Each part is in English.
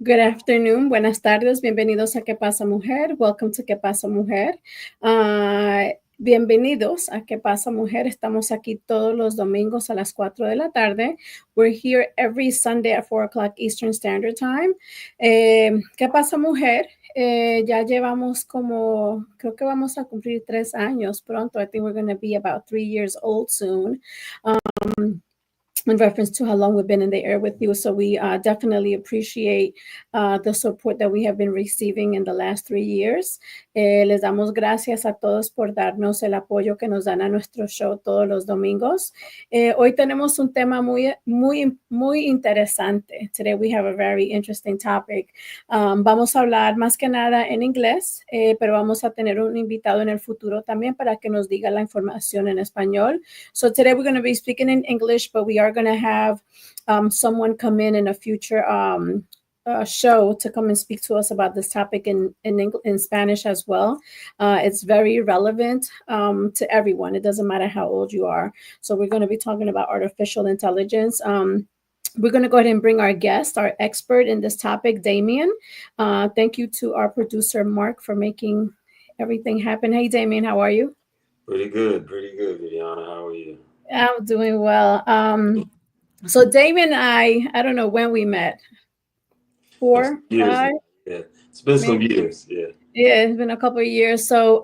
Good afternoon, buenas tardes, bienvenidos a ¿Qué pasa, Mujer? Welcome to ¿Qué pasa, Mujer? Bienvenidos a ¿Qué pasa, Mujer? Estamos aquí todos los domingos a las 4 de la tarde. We're here every Sunday at 4 o'clock Eastern Standard Time. ¿Qué pasa, Mujer? Ya llevamos creo que vamos a cumplir 3 años pronto. I think we're going to be about 3 years old soon. In reference to how long we've been in the air with you. So we definitely appreciate the support that we have been receiving in the last 3 years. Les damos gracias a todos por darnos el apoyo que nos dan a nuestro show todos los domingos. Hoy tenemos un tema muy interesante. Today we have a very interesting topic. Vamos a hablar más que nada en inglés, pero vamos a tener un invitado en el futuro también para que nos diga la información en español. So today we're going to be speaking in English, but we are going to have someone come in a future show to come and speak to us about this topic in Spanish as well. It's very relevant to everyone. It doesn't matter how old you are. So we're going to be talking about artificial intelligence. We're going to go ahead and bring our guest, our expert in this topic, Damien. Thank you to our producer, Mark, for making everything happen. Hey, Damien, how are you? Pretty good, Viviana. How are you? I'm doing well. So Damien and I don't know when we met. Four, Years now. five, Yeah, it's been some maybe. years. Yeah. Yeah, it's been a couple of years. So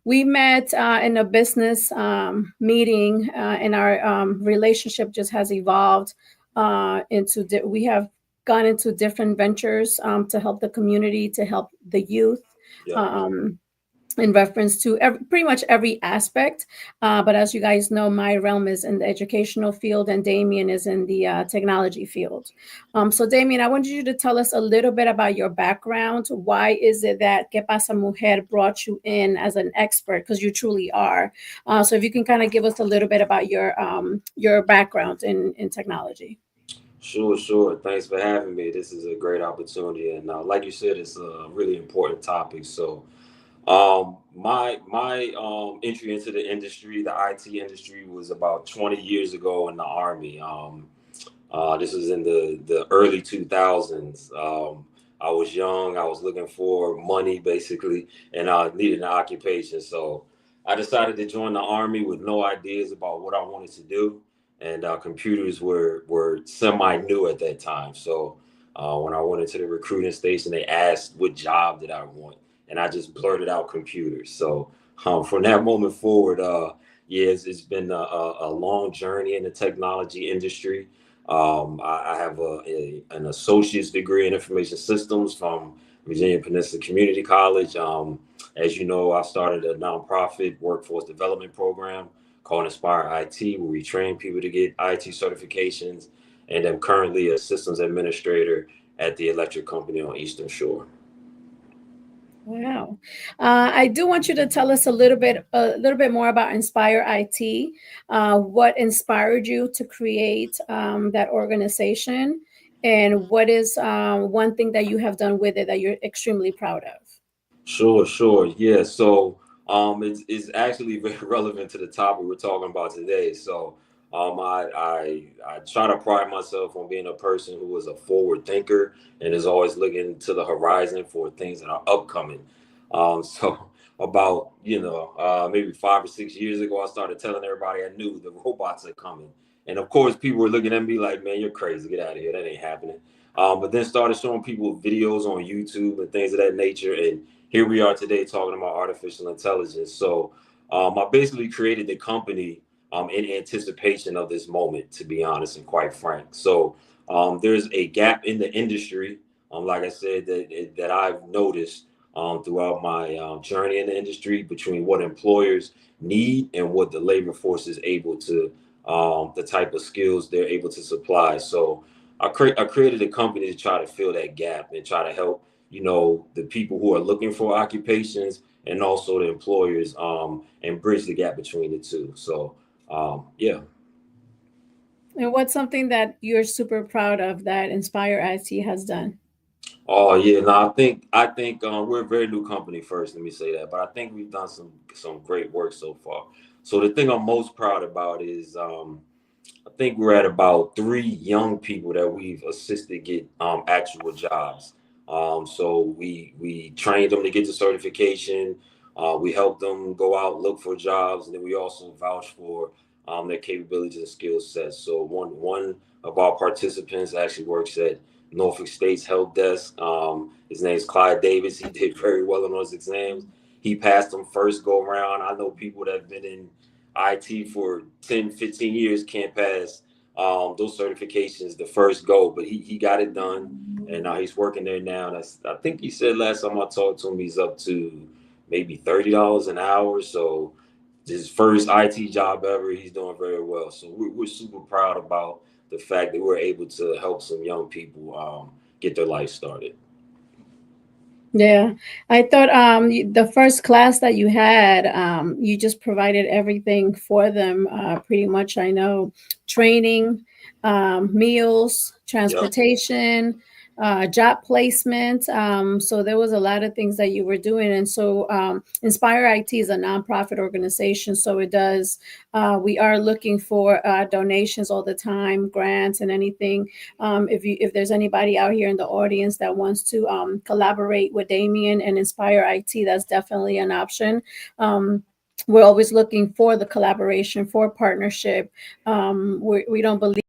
we met in a business meeting, and our relationship just has evolved we have gone into different ventures to help the community, to help the youth. Yeah. In reference to pretty much every aspect. But as you guys know, my realm is in the educational field and Damien is in the technology field. So Damien, I wanted you to tell us a little bit about your background. Why is it that ¿Qué pasa, Mujer brought you in as an expert? Because you truly are. So if you can kind of give us a little bit about your background in technology. Sure. Thanks for having me. This is a great opportunity. And like you said, it's a really important topic. So my entry into the industry, the IT industry, was about 20 years ago in the Army. This was in the early 2000s. I was young. I was looking for money, basically, and I needed an occupation. So I decided to join the Army with no ideas about what I wanted to do. And computers were semi-new at that time. So when I went into the recruiting station, they asked what job did I want, and I just blurted out computers. So from that moment forward, yeah, it's been a long journey in the technology industry. I have an associate's degree in information systems from Virginia Peninsula Community College. As you know, I started a nonprofit workforce development program called Inspire IT, where we train people to get IT certifications. And I'm currently a systems administrator at the electric company on Eastern Shore. Wow. I do want you to tell us a little bit more about Inspire IT. What inspired you to create that organization, and what is one thing that you have done with it that you're extremely proud of? Sure. Yeah. So it's actually very relevant to the topic we're talking about today. So I try to pride myself on being a person who is a forward thinker and is always looking to the horizon for things that are upcoming. So about maybe 5 or 6 years ago, I started telling everybody I knew the robots are coming, and of course people were looking at me like, "Man, you're crazy. Get out of here. That ain't happening." But then started showing people videos on YouTube and things of that nature, and here we are today talking about artificial intelligence. So I basically created the company in anticipation of this moment, to be honest and quite frank. So there's a gap in the industry, like I said, that I've noticed throughout my journey in the industry between what employers need and what the labor force is able to, the type of skills they're able to supply. So I created a company to try to fill that gap and try to help the people who are looking for occupations and also the employers and bridge the gap between the two. So yeah. And what's something that you're super proud of that Inspire IT has done? Oh yeah, no, I think we're a very new company. First, let me say that, but I think we've done some great work so far. So the thing I'm most proud about is I think we're at about 3 young people that we've assisted get actual jobs. So we trained them to get the certification. We helped them go out look for jobs, and then we also vouch for their capabilities and skill sets. So one of our participants actually works at Norfolk State's help desk. His name's Clyde Davis. He did very well on those exams. He passed them first go around. I know people that have been in IT for 10, 15 years can't pass those certifications the first go, but he got it done, and now he's working there now. That's, I think he said last time I talked to him, he's up to maybe $30 an hour. So his first IT job ever, he's doing very well. So we're super proud about the fact that we're able to help some young people get their life started. Yeah, I thought the first class that you had, you just provided everything for them. Pretty much, I know training, meals, Yep. transportation, job placement. So there was a lot of things that you were doing, and so Inspire IT is a nonprofit organization. So it does. We are looking for donations all the time, grants, and anything. If there's anybody out here in the audience that wants to collaborate with Damien and Inspire IT, that's definitely an option. We're always looking for the collaboration, for partnership. We don't believe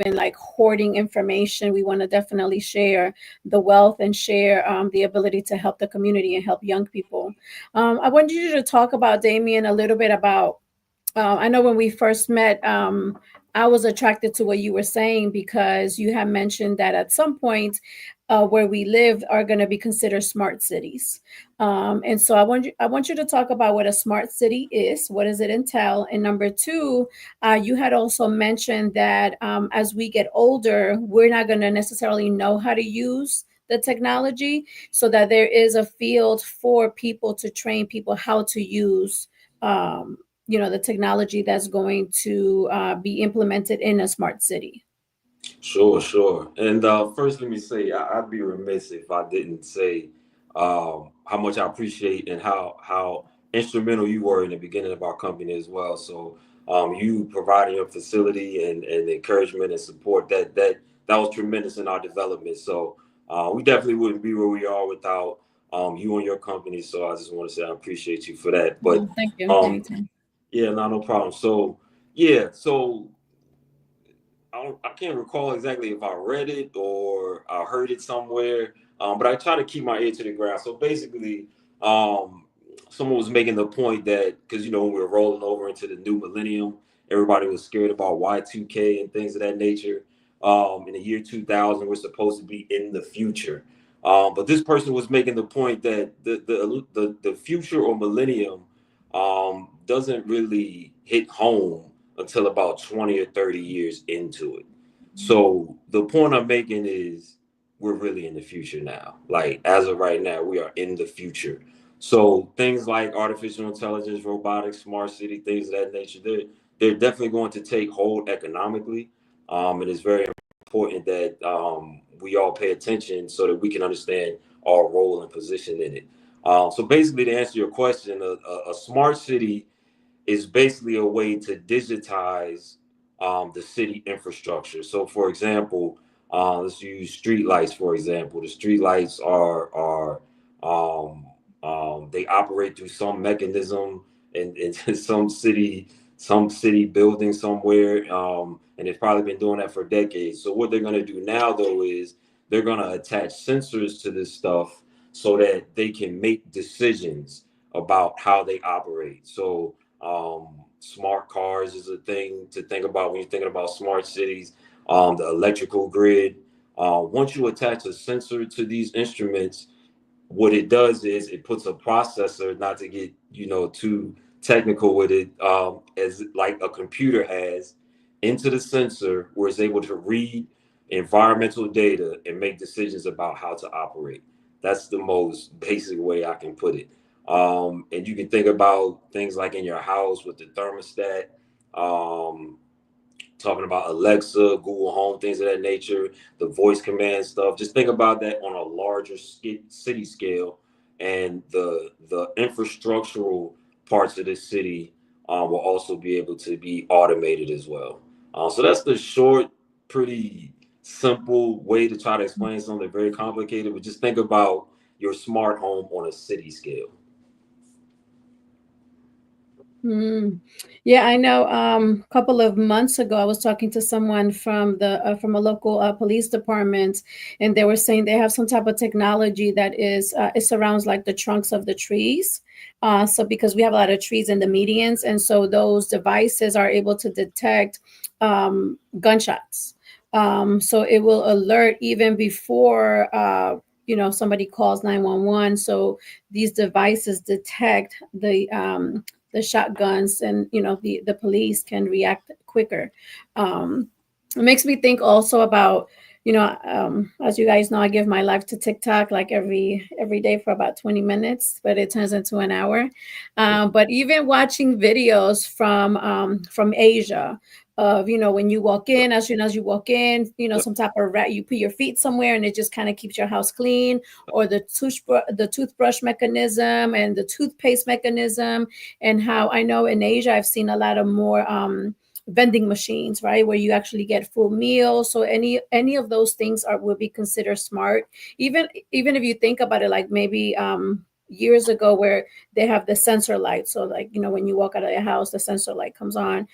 in like hoarding information. We want to definitely share the wealth and share the ability to help the community and help young people. I wanted you to talk about, Damien, a little bit about I know when we first met, I was attracted to what you were saying because you had mentioned that at some point, where we live are going to be considered smart cities. And so I want you to talk about what a smart city is. What does it entail? And number two, you had also mentioned that as we get older, we're not going to necessarily know how to use the technology, so that there is a field for people to train people how to use um, the technology that's going to be implemented in a smart city. Sure, sure. And first, let me say I'd be remiss if I didn't say how much I appreciate and how instrumental you were in the beginning of our company as well. So you providing your facility and encouragement and support that was tremendous in our development. So we definitely wouldn't be where we are without you and your company. So I just want to say I appreciate you for that. But Oh, thank you. um, Anytime. yeah, no problem. So yeah, so I can't recall exactly if I read it or I heard it somewhere, but I try to keep my ear to the ground. So basically, um, someone was making the point that because when we were rolling over into the new millennium, everybody was scared about Y2K and things of that nature. In the year 2000, we're supposed to be in the future. But this person was making the point that the future or millennium doesn't really hit home until about 20 or 30 years into it. So the point I'm making is we're really in the future now. Like as of right now, we are in the future. So things like artificial intelligence, robotics, smart city, things of that nature, they're definitely going to take hold economically. And it's very important that we all pay attention so that we can understand our role and position in it. So basically, to answer your question, a smart city is basically a way to digitize the city infrastructure. So, for example, let's use street lights. For example, the street lights are um, they operate through some mechanism in some city building somewhere, and they've probably been doing that for decades. So, what they're going to do now, though, is they're going to attach sensors to this stuff so that they can make decisions about how they operate. So smart cars is a thing to think about when you're thinking about smart cities. The electrical grid. Once you attach a sensor to these instruments, what it does is it puts a processor, not to get too technical with it, as like a computer has, into the sensor where it's able to read environmental data and make decisions about how to operate. That's the most basic way I can put it. And you can think about things like in your house with the thermostat, um, talking about Alexa, Google Home, things of that nature, the voice command stuff. Just think about that on a larger city scale, and the infrastructural parts of the city will also be able to be automated as well. So that's the short, pretty simple way to try to explain something very complicated. But just think about your smart home on a city scale. Mm. Yeah, I know. A couple of months ago, I was talking to someone from a local police department, and they were saying they have some type of technology that is it surrounds like the trunks of the trees. So because we have a lot of trees in the medians, and so those devices are able to detect gunshots. So it will alert even before somebody calls 911. So these devices detect the shotguns, and the police can react quicker. It makes me think also about, as you guys know, I give my life to TikTok like every day for about 20 minutes, but it turns into an hour. But even watching videos from Asia of, when you walk in, as soon as you walk in, Yep. some type of rat, you put your feet somewhere and it just kind of keeps your house clean, or the toothbrush mechanism and the toothpaste mechanism. And how I know in Asia, I've seen a lot of more vending machines, right, where you actually get full meals. So any of those things are will be considered smart. Even if you think about it, like maybe years ago, where they have the sensor light. So like, when you walk out of your house, the sensor light comes on.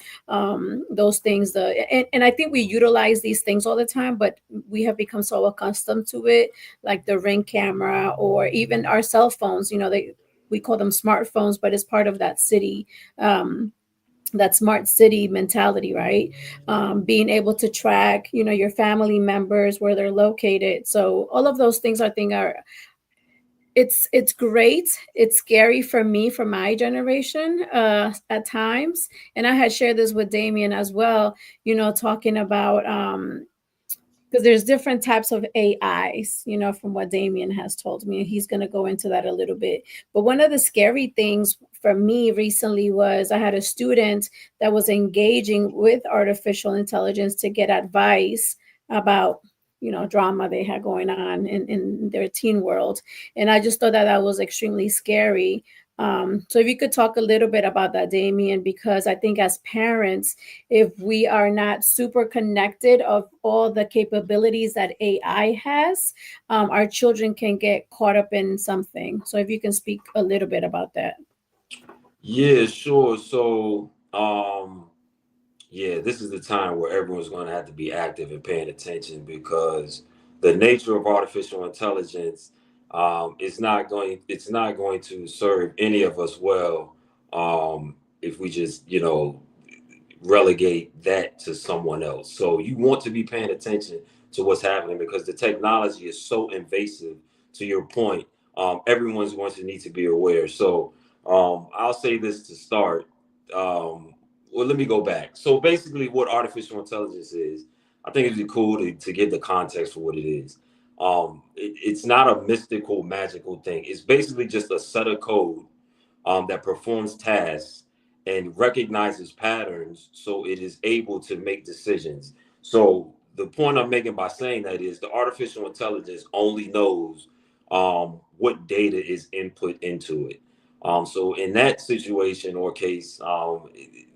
Those things, and I think we utilize these things all the time, but we have become so accustomed to it, like the Ring camera, or even our cell phones. We call them smartphones, but it's part of um, that smart city mentality, right? Being able to track, your family members, where they're located. So all of those things, I think, are it's great. It's scary for me, for my generation, at times. And I had shared this with Damien as well, talking about because there's different types of AIs, from what Damien has told me. He's going to go into that a little bit. But one of the scary things for me recently was I had a student that was engaging with artificial intelligence to get advice about, drama they had going on in their teen world. And I just thought that that was extremely scary. So if you could talk a little bit about that, Damien, because I think as parents, if we are not super connected of all the capabilities that AI has, our children can get caught up in something. So if you can speak a little bit about that. Yeah, sure. So, yeah, this is the time where everyone's going to have to be active and paying attention because the nature of artificial intelligence it's not going to serve any of us well if we just relegate that to someone else. So you want to be paying attention to what's happening because the technology is so invasive. To your point, everyone's going to need to be aware. So I'll say this to start. Well, let me go back. So basically, what artificial intelligence is, I think it'd be cool to give the context for what it is. It's not a mystical, magical thing. It's basically just a set of code that performs tasks and recognizes patterns so it is able to make decisions. So the point I'm making by saying that is the artificial intelligence only knows what data is input into it. So in that situation or case,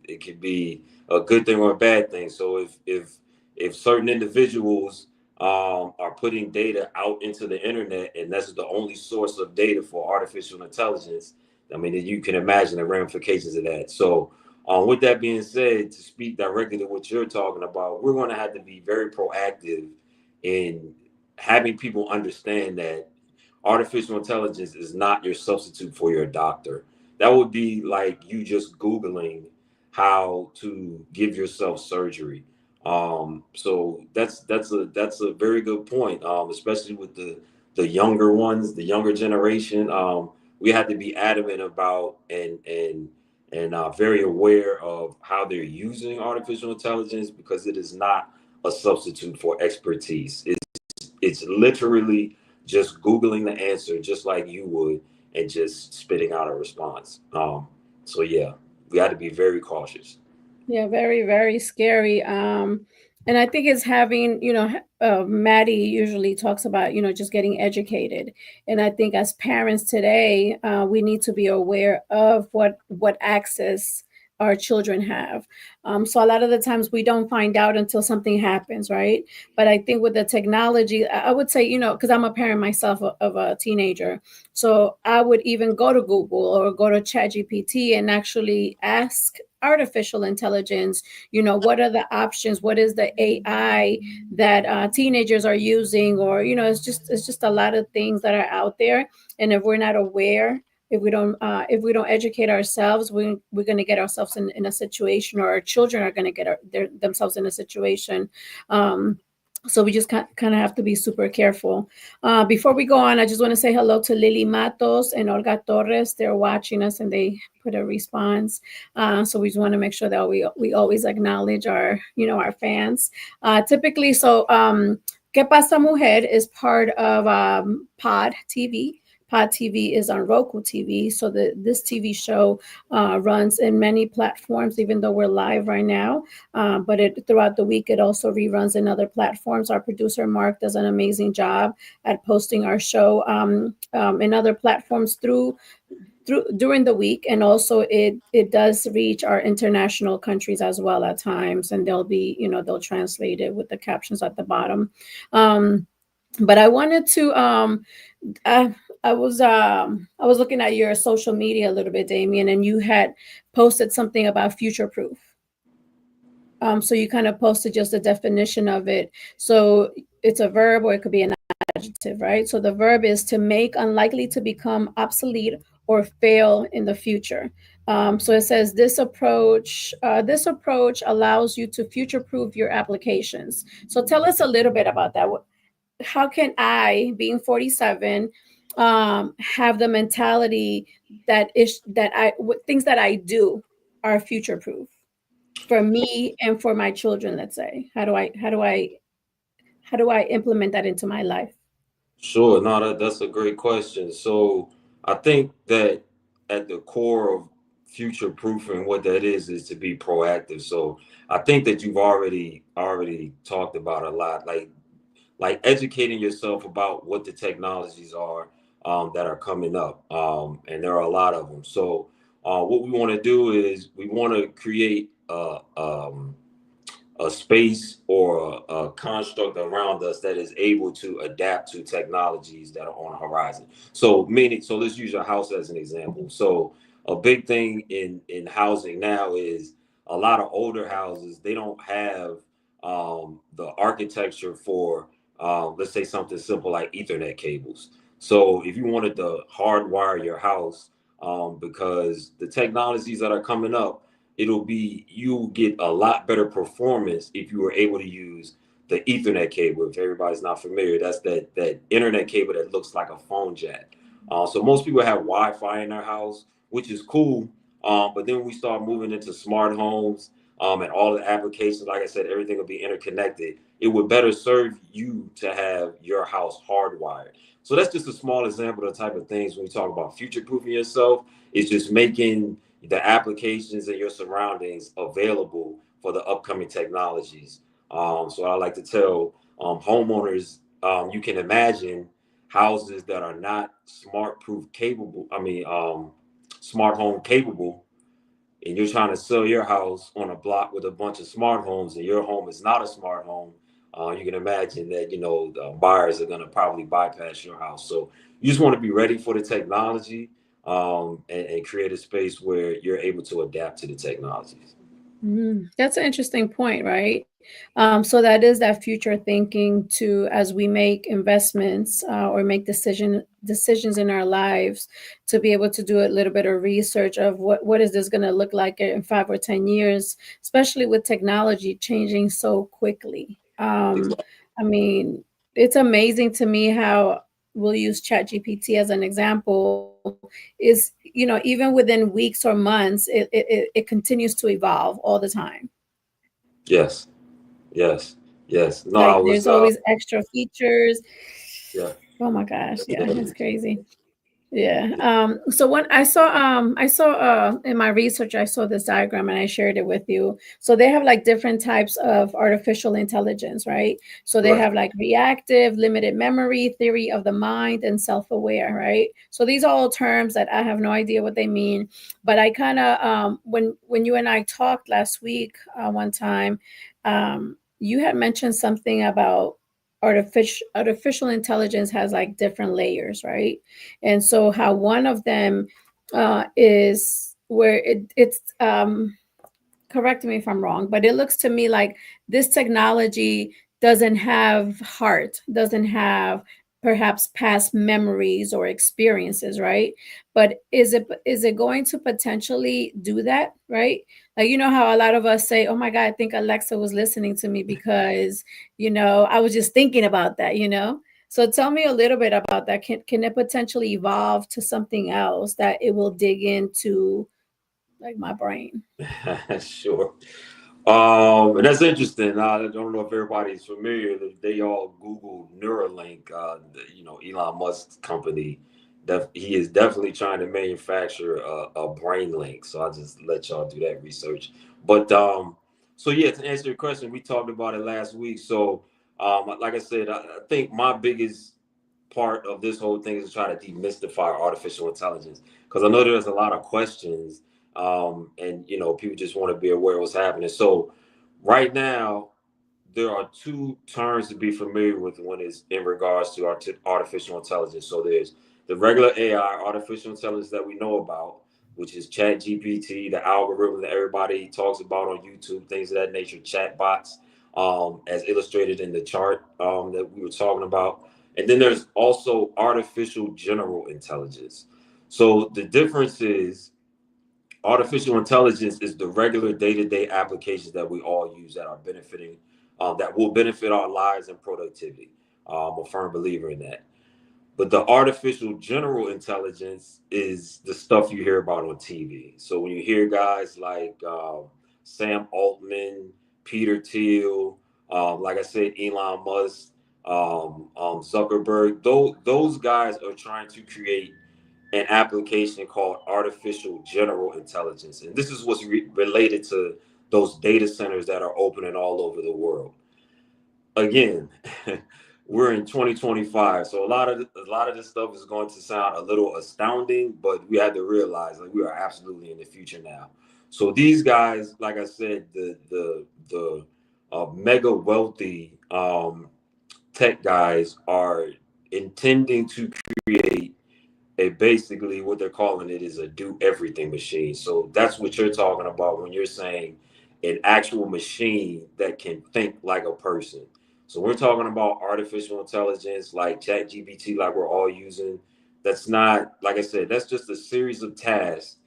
it could be a good thing or a bad thing. So if certain individuals are putting data out into the internet and that's the only source of data for artificial intelligence, I mean, you can imagine the ramifications of that. So, with that being said, to speak directly to what you're talking about, we're going to have to be very proactive in having people understand that artificial intelligence is not your substitute for your doctor. That would be like you just Googling how to give yourself surgery. So that's a very good point, especially with the younger ones, the younger generation. We have to be adamant about and very aware of how they're using artificial intelligence because it is not a substitute for expertise. It's literally just Googling the answer just like you would and just spitting out a response. So yeah, we got to be very cautious. Yeah, very, very scary. And I think it's having, Maddie usually talks about, just getting educated. And I think as parents today, we need to be aware of what access our children have. So a lot of the times we don't find out until something happens, right? But I think with the technology, I would say, because I'm a parent myself of a teenager, so I would even go to Google or go to ChatGPT and actually ask artificial intelligence, what are the options? What is the AI that teenagers are using? Or it's just a lot of things that are out there, and if we're not aware, if we don't educate ourselves, we're going to get ourselves in a situation, or our children are going to get themselves in a situation. um, so we just kind of have to be super careful. Before we go on, I just want to say hello to Lily Matos and Olga Torres. They're watching us and they put a response. So we just want to make sure that we always acknowledge our fans. Typically, so Que Pasa Mujer is part of Pod TV. Pod TV is on Roku TV. So this TV show runs in many platforms, even though we're live right now. But throughout the week, it also reruns in other platforms. Our producer, Mark, does an amazing job at posting our show in other platforms during the week, and also it does reach our international countries as well at times, and they'll translate it with the captions at the bottom. um but I wanted to I, I was looking at your social media a little bit, Damien, and you had posted something about future proof. So you kind of posted just the definition of it. So it's a verb or it could be an adjective, right? So the verb is to make unlikely to become obsolete or fail in the future. So it says this approach allows you to future proof your applications. So tell us a little bit about that. How can I, being 47, have the mentality that things that I do are future proof for me and for my children? Let's say, how do I implement that into my life? Sure. No, that's a great question. So I think that at the core of future proofing, what that is to be proactive. So I think that you've already talked about a lot, like educating yourself about what the technologies are that are coming up, and there are a lot of them. So what we want to do is we want to create a space or a construct around us that is able to adapt to technologies that are on the horizon. So meaning, so let's use your house as an example. So a big thing in housing now is a lot of older houses, they don't have the architecture for let's say something simple like Ethernet cables. So if you wanted to hardwire your house, because the technologies that are coming up, you'll get a lot better performance if you were able to use the Ethernet cable. If everybody's not familiar, that's that internet cable that looks like a phone jack. So most people have Wi-Fi in their house, which is cool. But then we start moving into smart homes, and all the applications. Like I said, everything will be interconnected. It would better serve you to have your house hardwired. So that's just a small example of the type of things when we talk about future proofing yourself. It's just making the applications and your surroundings available for the upcoming technologies. So I like to tell homeowners, you can imagine houses that are not smart proof capable. I mean, smart home capable, and you're trying to sell your house on a block with a bunch of smart homes, and your home is not a smart home. You can imagine that the buyers are going to probably bypass your house. So you just want to be ready for the technology, and create a space where you're able to adapt to the technologies. That's an interesting point, right? So that is that future thinking to as we make investments or make decisions in our lives, to be able to do a little bit of research of what is this going to look like in 5 or 10 years, especially with technology changing so quickly. Exactly. I mean, it's amazing to me how we'll use ChatGPT as an example. Is even within weeks or months, it continues to evolve all the time. Yes. Yes. Yes. No, I Like was. there's always extra features. Yeah. Oh my gosh, yeah, it's crazy. Yeah. So when I saw in my research I saw this diagram and I shared it with you. So they have like different types of artificial intelligence, right? So they Right. have like reactive, limited memory, theory of the mind, and self-aware, right? So these are all terms that I have no idea what they mean, but I kind of when you and I talked last week one time, you had mentioned something about artificial intelligence has like different layers, right? And so how one of them is where it's correct me if I'm wrong, but it looks to me like this technology doesn't have heart, doesn't have perhaps past memories or experiences, right? But is it going to potentially do that, right? Like you know how a lot of us say, "Oh my God, I think Alexa was listening to me because, I was just thinking about that." So tell me a little bit about that. Can it potentially evolve to something else that it will dig into like my brain? Sure. And that's interesting. I don't know if everybody's familiar. They all Google Neuralink. Elon Musk's company. He is definitely trying to manufacture a brain link. So I'll just let y'all do that research. But so yeah, to answer your question, we talked about it last week. So like I said, I think my biggest part of this whole thing is to try to demystify artificial intelligence because I know there's a lot of questions, and people just want to be aware of what's happening. So right now, there are two terms to be familiar with when it's in regards to artificial intelligence. So there's the regular AI, artificial intelligence that we know about, which is Chat GPT, the algorithm that everybody talks about on YouTube, things of that nature, chat bots, as illustrated in the chart that we were talking about. And then there's also artificial general intelligence. So the difference is artificial intelligence is the regular day-to-day applications that we all use that are benefiting, that will benefit our lives and productivity. I'm a firm believer in that. But the artificial general intelligence is the stuff you hear about on TV. So when you hear guys like Sam Altman, Peter Thiel, like I said, Elon Musk, Zuckerberg, those guys are trying to create an application called artificial general intelligence. And this is what's related to those data centers that are opening all over the world. Again, we're in 2025, so a lot of this stuff is going to sound a little astounding, but we have to realize like we are absolutely in the future now. So these guys, like I said, the mega wealthy tech guys are intending to create basically what they're calling it is a do everything machine. So that's what you're talking about when you're saying an actual machine that can think like a person. So we're talking about artificial intelligence like chat gpt like we're all using. That's not, like I said, that's just a series of tasks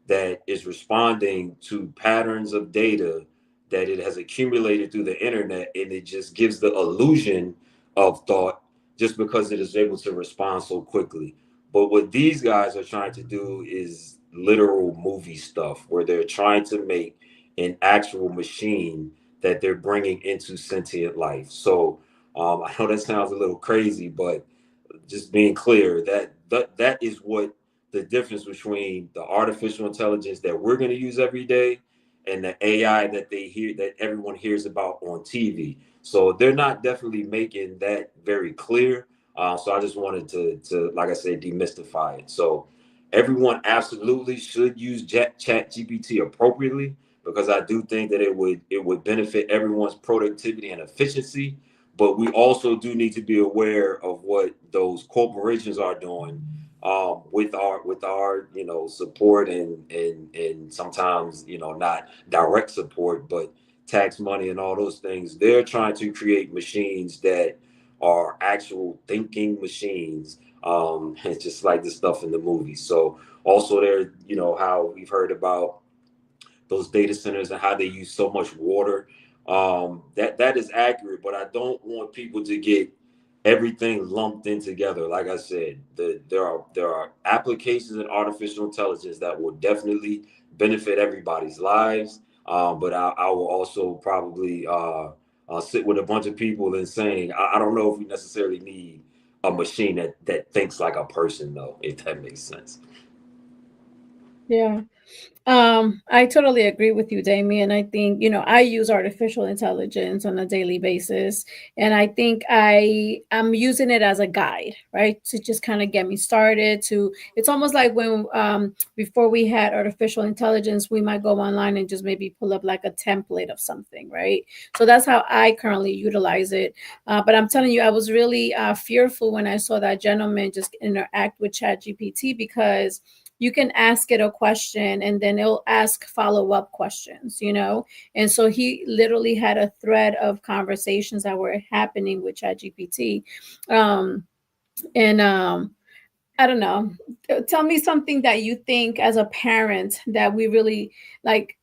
that is responding to patterns of data that it has accumulated through the internet, and it just gives the illusion of thought just because it is able to respond so quickly. But what these guys are trying to do is literal movie stuff where they're trying to make an actual machine that they're bringing into sentient life. So I know that sounds a little crazy, but just being clear that is what the difference between the artificial intelligence that we're going to use every day and the AI that everyone hears about on TV. So they're not definitely making that very clear. So I just wanted to, like I said, demystify it. So everyone absolutely should use Chat GPT appropriately because I do think that it would benefit everyone's productivity and efficiency. But we also do need to be aware of what those corporations are doing, with our support and sometimes not direct support, but tax money and all those things. They're trying to create machines that are actual thinking machines. It's just like the stuff in the movies. So also there, how we've heard about those data centers and how they use so much water. That is accurate, but I don't want people to get everything lumped in together. Like I said, there are applications in artificial intelligence that will definitely benefit everybody's lives. But I will also probably sit with a bunch of people and saying I don't know if we necessarily need a machine that thinks like a person, though, if that makes sense. Yeah. I totally agree with you, Damien. I think, I use artificial intelligence on a daily basis. And I think I'm using it as a guide, right? To just kind of get me started it's almost like when before we had artificial intelligence, we might go online and just maybe pull up like a template of something, right? So that's how I currently utilize it. But I'm telling you, I was really fearful when I saw that gentleman just interact with ChatGPT, because you can ask it a question and then it'll ask follow-up questions. And so he literally had a thread of conversations that were happening with ChatGPT. And I don't know. Tell me something that you think as a parent that we really like.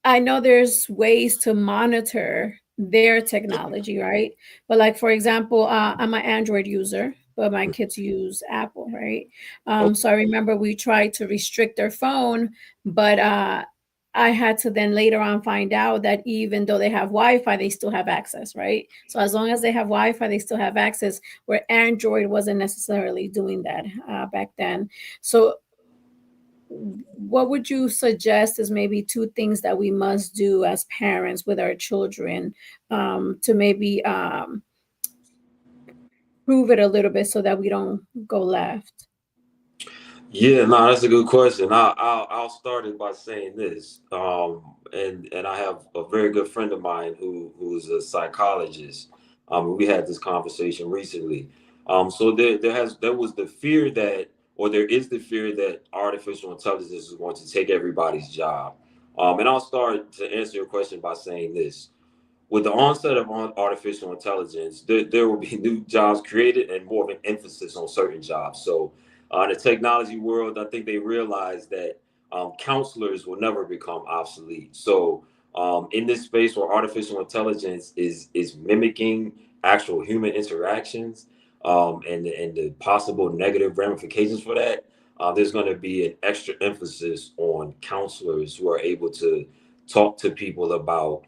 I know there's ways to monitor their technology, right? But like for example, I'm an Android user, but my kids use Apple, right? Oh, So I remember we tried to restrict their phone, but I had to then later on find out that even though they have Wi-Fi, they still have access, right? So as long as they have Wi-Fi, they still have access, where Android wasn't necessarily doing that back then. So what would you suggest as maybe two things that we must do as parents with our children, to maybe prove it a little bit so that we don't go left? yeah, no, that's a good question. I'll start it by saying this. And I have a very good friend of mine who's a psychologist. We had this conversation recently. So there was the fear that, or there is the fear that artificial intelligence is going to take everybody's job. And I'll start to answer your question by saying this: with the onset of artificial intelligence, there will be new jobs created and more of an emphasis on certain jobs. So, in the technology world, I think they realize that counselors will never become obsolete. So, in this space where artificial intelligence is mimicking actual human interactions, and the possible negative ramifications for that, there's going to be an extra emphasis on counselors who are able to talk to people about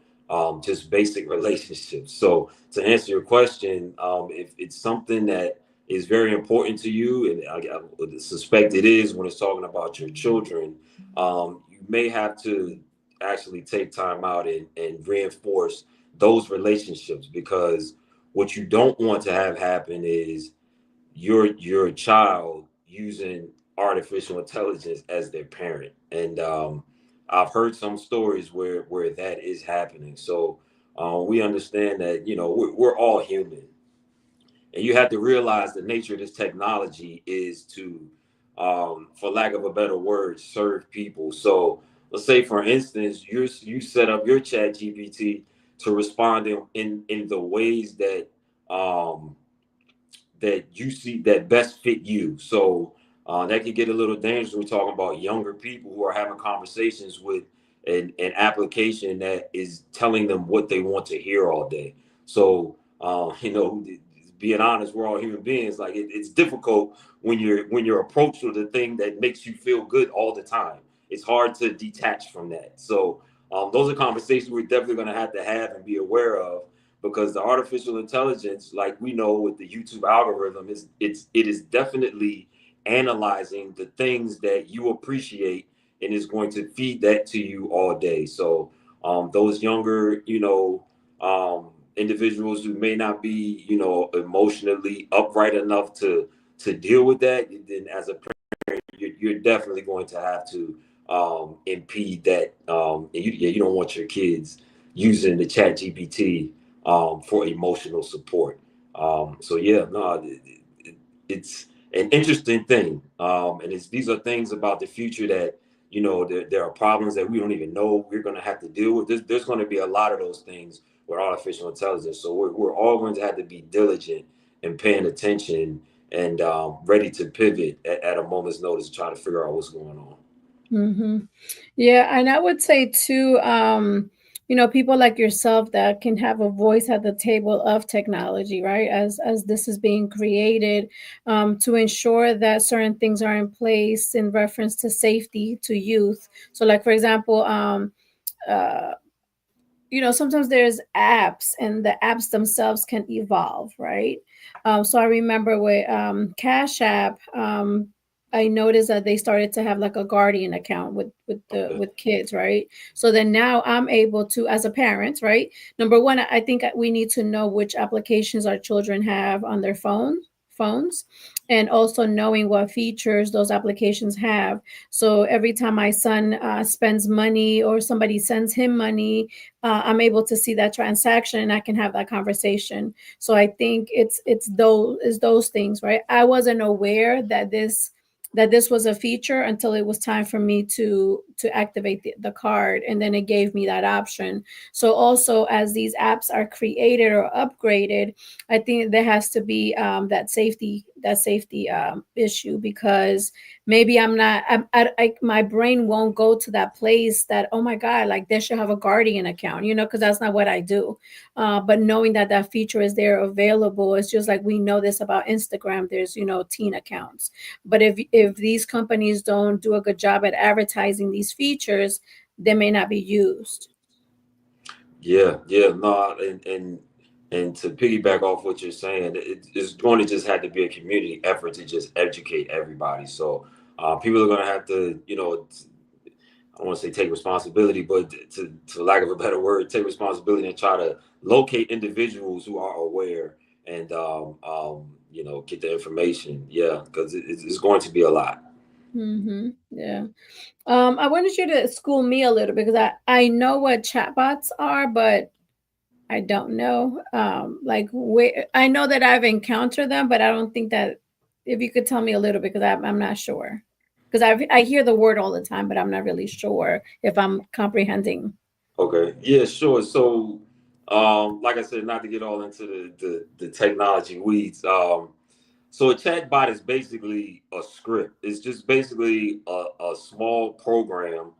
just basic relationships. So to answer your question, if it's something that is very important to you, and I would suspect it is when it's talking about your children, you may have to actually take time out and reinforce those relationships, because what you don't want to have happen is your child using artificial intelligence as their parent. And I've heard some stories where that is happening. So we understand that we're all human, and you have to realize the nature of this technology is to, for lack of a better word, serve people. So let's say, for instance, you set up your Chat GPT to respond in the ways um, that you see that best fit you. So that can get a little dangerous when we're talking about younger people who are having conversations with an application that is telling them what they want to hear all day. So being honest, we're all human beings. Like it's difficult when you're approached with a thing that makes you feel good all the time. It's hard to detach from that. So those are conversations we're definitely going to have and be aware of, because the artificial intelligence, like we know with the YouTube algorithm, it is definitely analyzing the things that you appreciate and is going to feed that to you all day. So those younger, individuals who may not be, emotionally upright enough to deal with that, then as a parent, you're definitely going to have to impede that. And you don't want your kids using the Chat GPT for emotional support. So yeah, no, it's an interesting thing, and these are things about the future that there are problems that we don't even know we're going to have to deal with. There's going to be a lot of those things with artificial intelligence. So we're all going to have to be diligent and paying attention and ready to pivot at a moment's notice to try to figure out what's going on. Mm-hmm. Yeah, and I would say too, people like yourself that can have a voice at the table of technology, right? As this is being created, to ensure that certain things are in place in reference to safety to youth. So, like for example, uh, sometimes there's apps and the apps themselves can evolve, right? So I remember with Cash App, I noticed that they started to have like a guardian account Okay. with kids, right? So then now I'm able to, as a parent, right? Number one, I think we need to know which applications our children have on their phones, and also knowing what features those applications have. So every time my son spends money or somebody sends him money, I'm able to see that transaction and I can have that conversation. So I think it's those things, right? I wasn't aware that this was a feature until it was time for me to activate the card, and then it gave me that option. So also, as these apps are created or upgraded, I think there has to be that safety issue, because maybe I'm not my brain won't go to that place that, oh my god, like they should have a guardian account, because that's not what I do. But knowing that that feature is there available, it's just like we know this about Instagram. There's teen accounts, but if these companies don't do a good job at advertising these features, they may not be used. Yeah, yeah, no, and to piggyback off what you're saying, it's going to just have to be a community effort to just educate everybody. So people are going to have to, I don't want to say take responsibility, but to lack of a better word, take responsibility and try to locate individuals who are aware and get the information. Yeah, because it's going to be a lot. Yeah. I wanted you to school me a little bit, because I know what chatbots are, but I don't know. Like where I know that I've encountered them, but I don't think that, if you could tell me a little bit, because I'm not sure. Because I hear the word all the time, but I'm not really sure if I'm comprehending. Okay. Yeah, sure. So, like I said, not to get all into the technology weeds. So a chat bot is basically a script. It's just basically a small program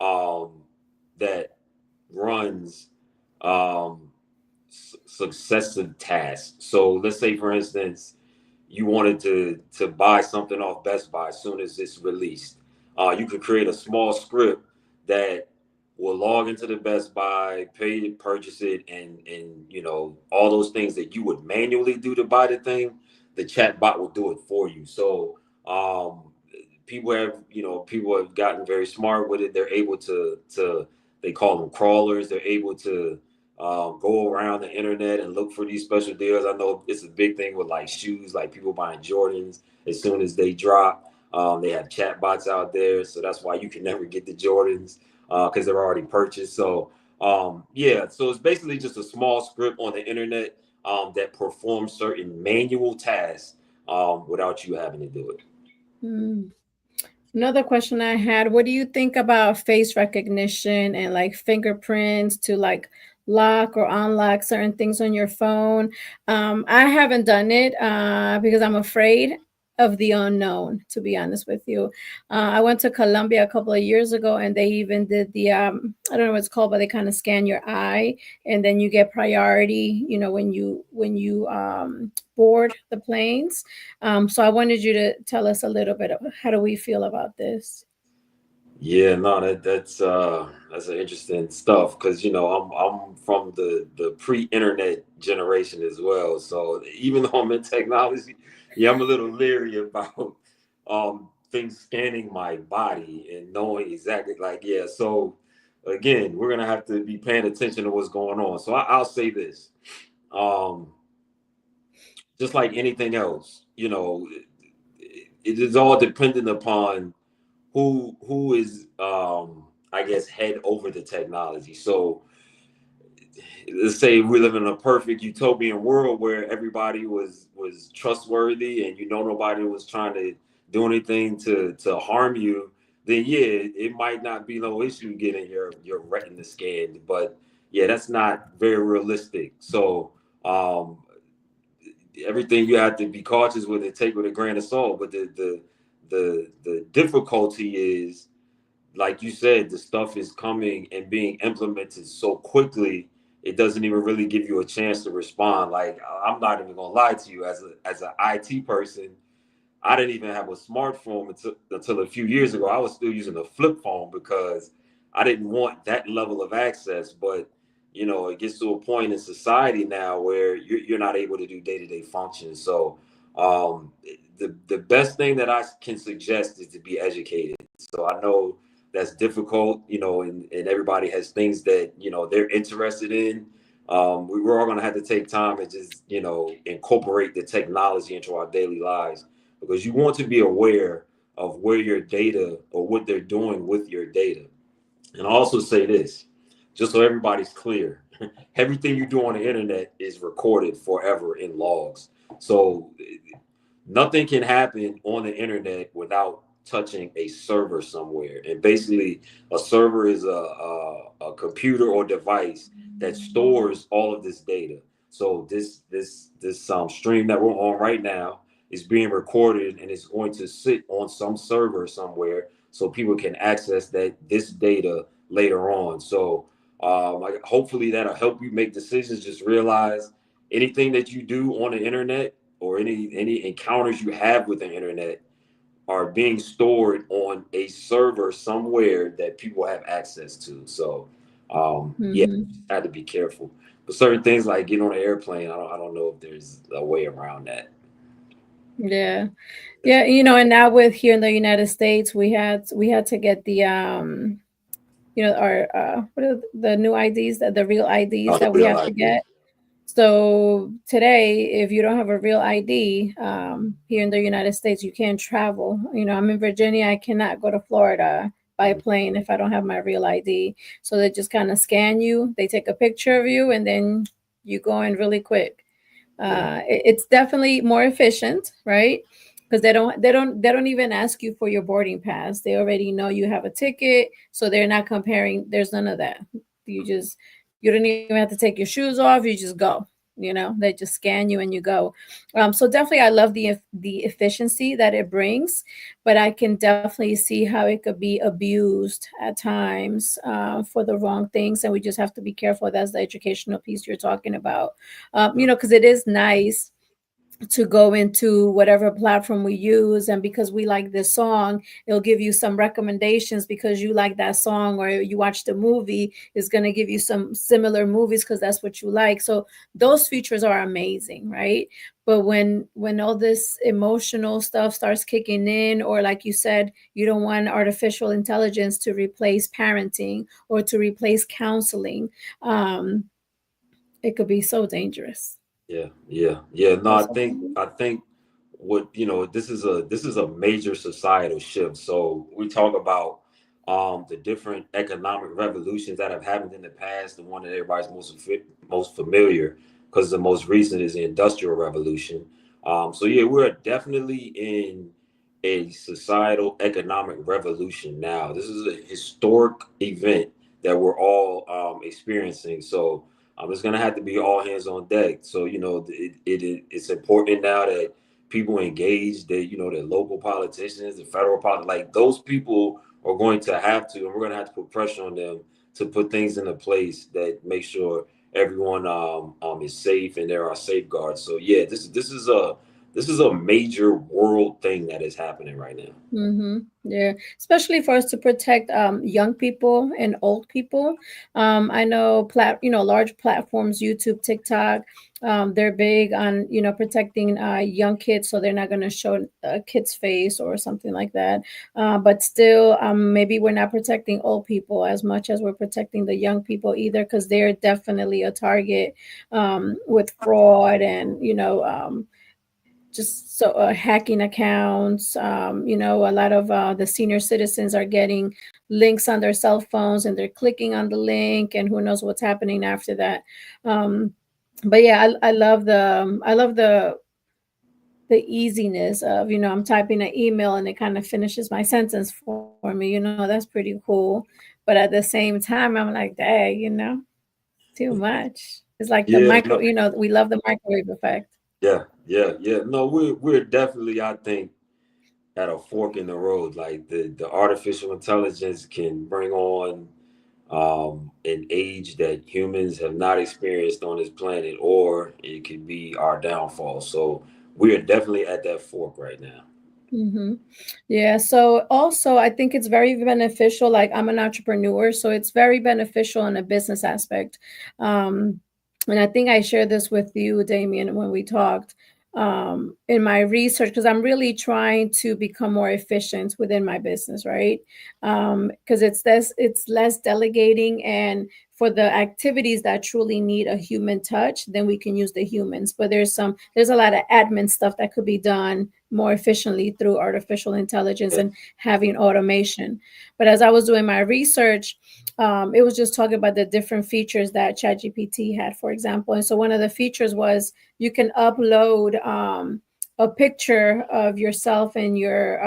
um, that runs um, successive tasks. So let's say, for instance, you wanted to buy something off Best Buy as soon as it's released. You could create a small script that will log into the Best Buy, pay to purchase it, and all those things that you would manually do to buy the thing. The chat bot will do it for you. So people have gotten very smart with it. They're able to they call them crawlers. They're able to go around the internet and look for these special deals. I know it's a big thing with like shoes, like people buying Jordans as soon as they drop. They have chat bots out there, so that's why you can never get the Jordans because they're already purchased. So yeah, so it's basically just a small script on the internet that performs certain manual tasks without you having to do it. Hmm. Another question I had, what do you think about face recognition and like fingerprints to like lock or unlock certain things on your phone? I haven't done it because I'm afraid of the unknown, to be honest with you. I went to Colombia a couple of years ago, and they even did I don't know what it's called, but they kind of scan your eye, and then you get priority, when you board the planes. So I wanted you to tell us a little bit of how do we feel about this. Yeah, no, that's an interesting stuff because I'm from the pre-internet generation as well. So even though I'm in technology, yeah, I'm a little leery about things scanning my body and knowing exactly like yeah. So again, we're gonna have to be paying attention to what's going on. So I'll say this, um, just like anything else, it is all dependent upon who is I guess head over the technology. So let's say we live in a perfect utopian world where everybody was trustworthy and nobody was trying to do anything to harm you, then yeah, it might not be no issue getting your retina scanned. But yeah, that's not very realistic. So um everything you have to be cautious with and take with a grain of salt. But the difficulty is, like you said, the stuff is coming and being implemented so quickly. It doesn't even really give you a chance to respond. Like I'm not even gonna lie to you, as an IT person, I didn't even have a smartphone until a few years ago. I was still using a flip phone because I didn't want that level of access. But it gets to a point in society now where you're not able to do day-to-day functions. So um, the best thing that I can suggest is to be educated. So I know that's difficult, and everybody has things that they're interested in. We're all going to have to take time and just incorporate the technology into our daily lives, because you want to be aware of where your data or what they're doing with your data. And I'll also say this, just so everybody's clear, everything you do on the internet is recorded forever in logs. So nothing can happen on the internet without touching a server somewhere. And basically, a server is a computer or device that stores all of this data. So this stream that we're on right now is being recorded, and it's going to sit on some server somewhere so people can access this data later on. So hopefully that'll help you make decisions. Just realize anything that you do on the internet or any encounters you have with the internet are being stored on a server somewhere that people have access to. So yeah, Mm-hmm. just had to be careful. But certain things like getting on an airplane, I don't know if there's a way around that. Yeah. Yeah, and now with here in the United States, we had to get the our what are the new IDs, the real IDs The that we real have to idea. get. So today, if you don't have a real ID here in the United States, you can't travel. I'm in Virginia. I cannot go to Florida by Mhm. plane if I don't have my real ID. So they just kind of scan you. They take a picture of you, and then you go in really quick. Yeah, It's definitely more efficient, right? Because they don't even ask you for your boarding pass. They already know you have a ticket, so they're not comparing. There's none of that. You don't even have to take your shoes off. You just go. They just scan you and you go. So definitely, I love the efficiency that it brings, but I can definitely see how it could be abused at times for the wrong things, and we just have to be careful. That's the educational piece you're talking about. Because it is nice to go into whatever platform we use, and because we like this song, it'll give you some recommendations because you like that song, or you watch the movie, is going to give you some similar movies because that's what you like. So those features are amazing, right? But when all this emotional stuff starts kicking in, or like you said, you don't want artificial intelligence to replace parenting or to replace counseling, um, it could be so dangerous. yeah. No, That's I so think funny. I think what this is a major societal shift. So we talk about the different economic revolutions that have happened in the past. The one that everybody's most familiar, because the most recent, is the Industrial Revolution. So yeah, we're definitely in a societal economic revolution now. This is a historic event that we're all experiencing. So it's going to have to be all hands on deck. So it's important now that people engage, that the local politicians, the federal like those people are going to have to, and we're going to have to put pressure on them to put things into place that make sure everyone is safe and there are safeguards. So yeah, this is a major world thing that is happening right now. Mm-hmm. Yeah, especially for us to protect young people and old people. I know large platforms, YouTube, TikTok, they're big on protecting young kids, so they're not going to show a kid's face or something like that. But still, maybe we're not protecting old people as much as we're protecting the young people either, because they're definitely a target with fraud and just so hacking accounts. A lot of the senior citizens are getting links on their cell phones, and they're clicking on the link, and who knows what's happening after that. um, but yeah, I love the easiness of I'm typing an email and it kind of finishes my sentence for me. That's pretty cool. But at the same time, I'm like, dang, too much. It's like the Yeah, micro, no, we love the microwave effect. yeah. No, we're definitely, I think, at a fork in the road. Like the artificial intelligence can bring on an age that humans have not experienced on this planet, or it could be our downfall. So we are definitely at that fork right now. Mm-hmm. Yeah. So also, I think it's very beneficial. Like I'm an entrepreneur, so it's very beneficial in a business aspect. Um, and I think I shared this with you, Damien, when we talked in my research, because I'm really trying to become more efficient within my business, right? Because it's less delegating, and for the activities that truly need a human touch, then we can use the humans. But there's a lot of admin stuff that could be done more efficiently through artificial intelligence Yeah. and having automation. But as I was doing my research, it was just talking about the different features that ChatGPT had, for example. And so one of the features was you can upload a picture of yourself and your,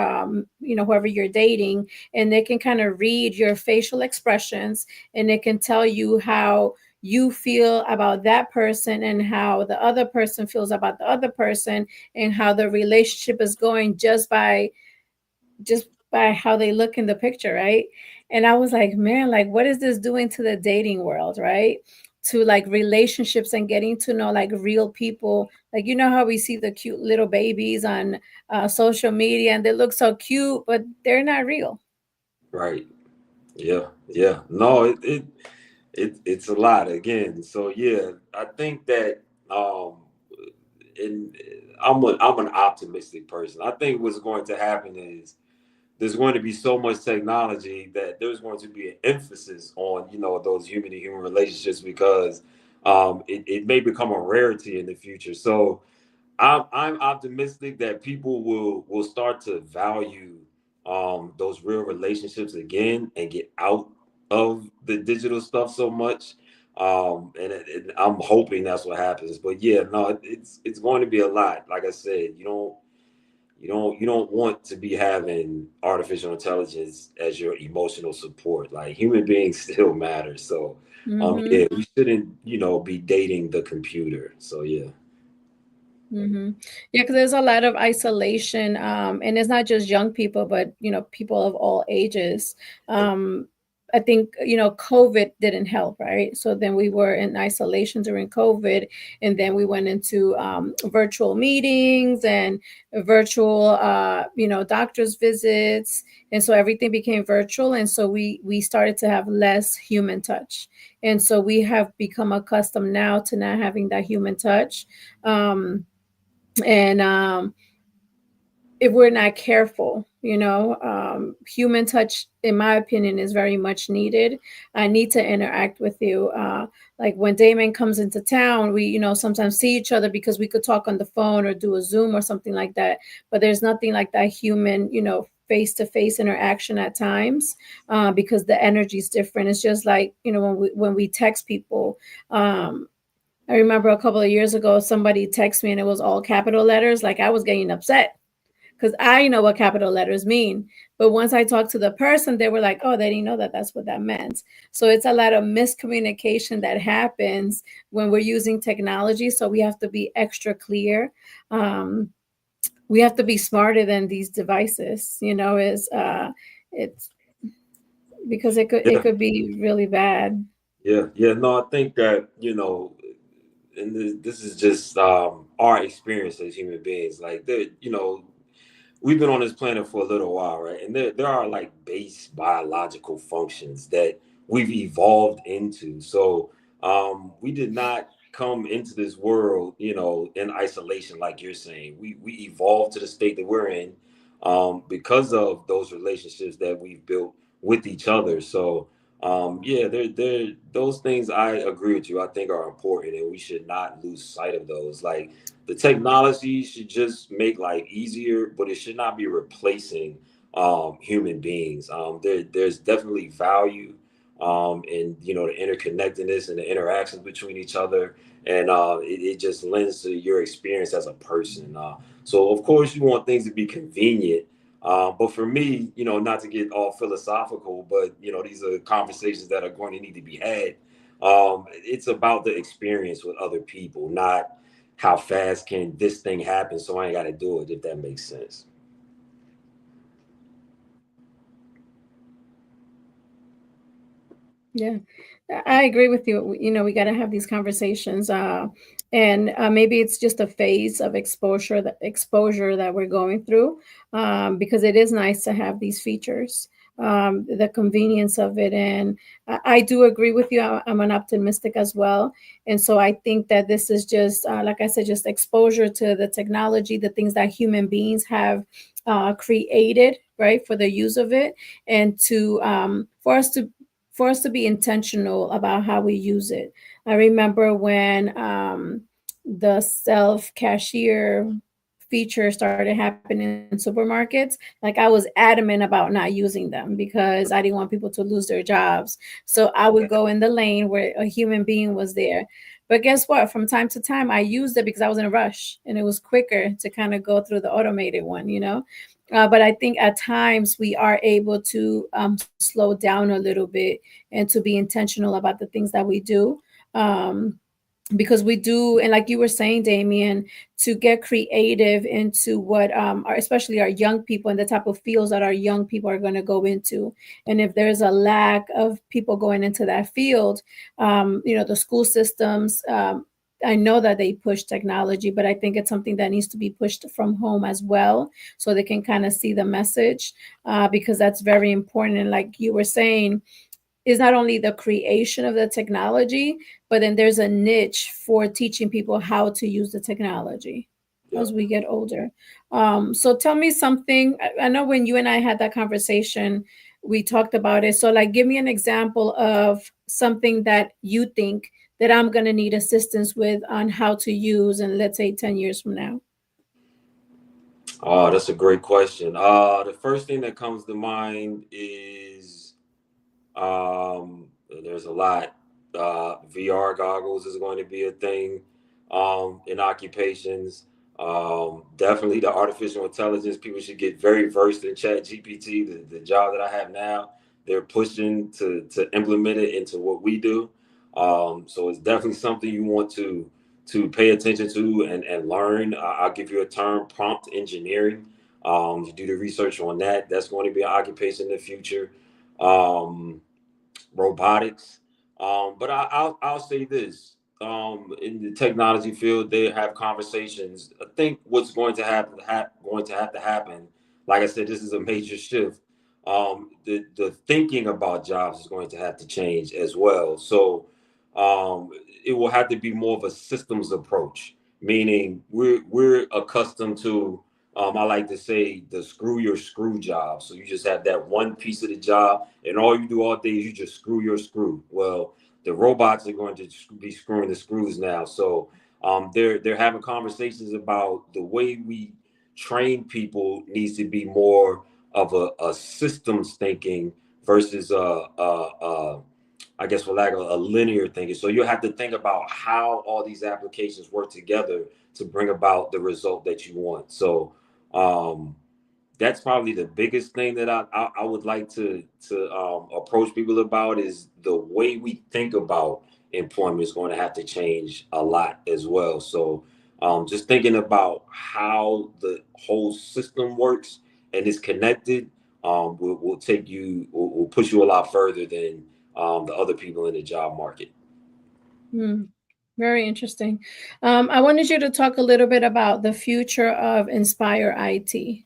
whoever you're dating, and they can kind of read your facial expressions, and it can tell you how you feel about that person and how the other person feels about the other person, and how the relationship is going just by how they look in the picture, right? And I was like, man, like what is this doing to the dating world, right? To like relationships and getting to know like real people. Like you know how we see the cute little babies on social media and they look so cute, but they're not real. Right. Yeah. Yeah. No, it's a lot again. So yeah, I think that and I'm an optimistic person. I think what's going to happen is there's going to be so much technology that there's going to be an emphasis on those human to human relationships because it may become a rarity in the future. So I'm optimistic that people will start to value those real relationships again and get out of the digital stuff so much. And I'm hoping that's what happens. But yeah, no, it's going to be a lot. Like I said, you don't want to be having artificial intelligence as your emotional support. Like human beings still matter. So Mm-hmm. yeah, we shouldn't be dating the computer. So yeah. Mm-hmm. Yeah, because there's a lot of isolation, and it's not just young people, but people of all ages. Um, I think COVID didn't help, right? So then we were in isolation during COVID, and then we went into virtual meetings and virtual, doctor's visits, and so everything became virtual, and so we started to have less human touch, and so we have become accustomed now to not having that human touch. And if we're not careful, human touch, in my opinion, is very much needed. I need to interact with you. Like when Damon comes into town, we, sometimes see each other because we could talk on the phone or do a Zoom or something like that. But there's nothing like that human, face to face interaction at times, because the energy is different. It's just like, when we text people. I remember a couple of years ago, somebody texted me and it was all capital letters. Like I was getting upset because I know what capital letters mean. But once I talked to the person, they were like, oh, they didn't know that that's what that meant. So it's a lot of miscommunication that happens when we're using technology. So we have to be extra clear. Um, we have to be smarter than these devices, it's because it Yeah. could be really bad. Yeah, yeah. No, I think that and this is just our experience as human beings. Like, we've been on this planet for a little while, right? And there are like base biological functions that we've evolved into. So we did not come into this world, in isolation, like you're saying. We evolved to the state that we're in because of those relationships that we've built with each other. So yeah, there those things I agree with you. I think are important, and we should not lose sight of those. Like the technology should just make life easier, but it should not be replacing human beings. There's definitely value in the interconnectedness and the interactions between each other, and it just lends to your experience as a person. So of course you want things to be convenient. But for me, not to get all philosophical, but these are conversations that are going to need to be had. It's about the experience with other people, not how fast can this thing happen so I ain't got to do it, if that makes sense. Yeah, I agree with you. We got to have these conversations. and maybe it's just a phase of exposure that we're going through, because it is nice to have these features, the convenience of it. And I do agree with you. I'm an optimistic as well, and so I think that this is just, like I said, just exposure to the technology, the things that human beings have created, right, for the use of it, and to for us to be intentional about how we use it. I remember when the self cashier feature started happening in supermarkets, like I was adamant about not using them because I didn't want people to lose their jobs. So I would go in the lane where a human being was there. But guess what? From time to time, I used it because I was in a rush and it was quicker to kind of go through the automated one, you know? But I think at times we are able to slow down a little bit and to be intentional about the things that we do. Um, because we do, and like you were saying, Damien, to get creative into what especially our young people and the type of fields that our young people are going to go into. And if there's a lack of people going into that field, the school systems, I know that they push technology, but I think it's something that needs to be pushed from home as well, so they can kind of see the message, because that's very important. And like you were saying, is not only the creation of the technology, but then there's a niche for teaching people how to use the technology Yeah. as we get older. So tell me something. I know when you and I had that conversation, we talked about it. So, like, give me an example of something that you think that I'm going to need assistance with on how to use, and let's say 10 years from now. Oh, that's a great question. The first thing that comes to mind is there's a lot. VR goggles is going to be a thing in occupations. Definitely the artificial intelligence. People should get very versed in Chat GPT. The job that I have now, they're pushing to implement it into what we do. So it's definitely something you want to pay attention to and learn. I'll give you a term: prompt engineering. You do the research on that. That's going to be an occupation in the future. Um, Robotics. But I'll say this: in the technology field, they have conversations. I think what's going to have to happen. Like I said, this is a major shift. The thinking about jobs is going to have to change as well. So it will have to be more of a systems approach, meaning we're accustomed to. I like to say the screw your screw job. So you just have that one piece of the job, and all you do all day is you just screw your screw. Well, the robots are going to be screwing the screws now. So they're having conversations about the way we train people needs to be more of a systems thinking versus I guess for lack of a linear thinking. So you have to think about how all these applications work together to bring about the result that you want. So um, that's probably the biggest thing that I would like to approach people about is the way we think about employment is going to have to change a lot as well. So just thinking about how the whole system works and is connected will take you will push you a lot further than the other people in the job market. Hmm. Very interesting. I wanted you to talk a little bit about the future of Inspire IT.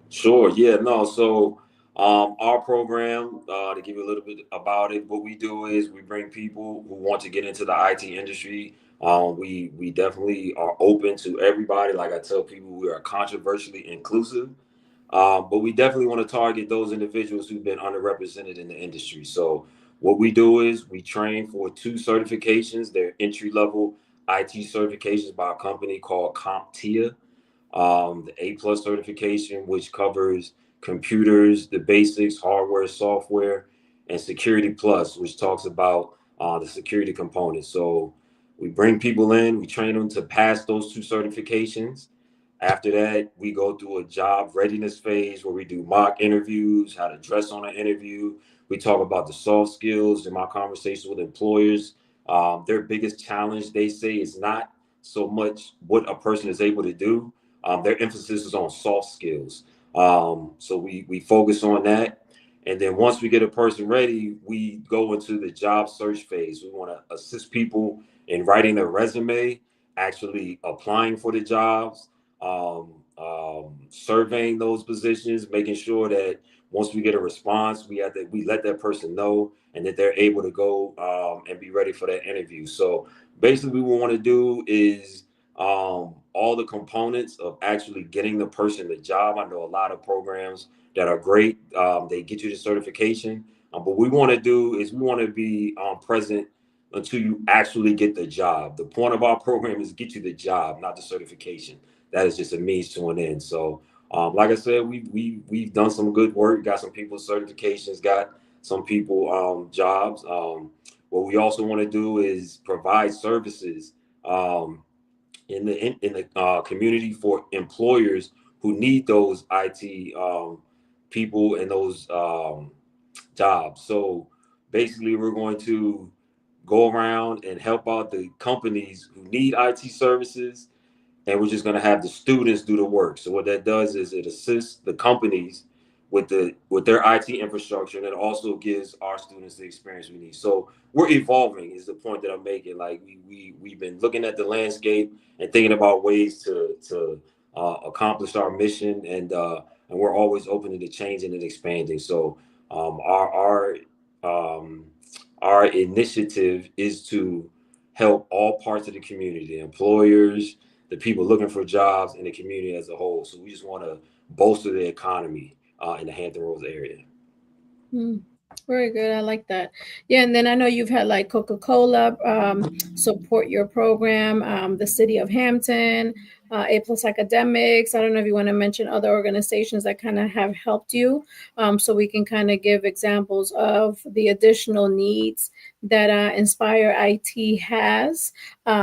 Sure. Yeah. No. So, our program, to give you a little bit about it, what we do is we bring people who want to get into the IT industry. We definitely are open to everybody. Like I tell people, we are controversially inclusive. But we definitely want to target those individuals who've been underrepresented in the industry. So, what we do is we train for two certifications. They're entry level IT certifications by a company called CompTIA, the A plus certification, which covers computers, the basics, hardware, software, and Security Plus, which talks about the security components. So we bring people in, we train them to pass those two certifications. After that, we go through a job readiness phase where we do mock interviews, how to dress on an interview. We talk about the soft skills in my conversations with employers. Their biggest challenge, they say, is not so much what a person is able to do. Their emphasis is on soft skills. So we focus on that. And then once we get a person ready, we go into the job search phase. We want to assist people in writing their resume, actually applying for the jobs, surveying those positions, making sure that once we get a response, we let that person know and that they're able to go and be ready for that interview. So basically, what we want to do is all the components of actually getting the person the job. I know a lot of programs that are great. They get you the certification, but what we want to do is we want to be present until you actually get the job. The point of our program is get you the job, not the certification. That is just a means to an end. So, like I said, we've done some good work. Got some people certifications. Got some people jobs. What we also want to do is provide services in the community for employers who need those IT people and those jobs. So basically, we're going to go around and help out the companies who need IT services, and we're just going to have the students do the work. So what that does is it assists the companies with their IT infrastructure, and it also gives our students the experience we need. So we're evolving is the point that I'm making. Like we've been looking at the landscape and thinking about ways to accomplish our mission, and we're always open to changing and expanding. So um, our initiative is to help all parts of the community, the employers, the people looking for jobs, and the community as a whole. So we just want to bolster the economy in the Hampton Roads area. Mm, very good. I like that. Yeah, and then I know you've had like Coca-Cola support your program, the City of Hampton, A Plus Academics. I don't know if you want to mention other organizations that kind of have helped you, so we can kind of give examples of the additional needs that Inspire IT has,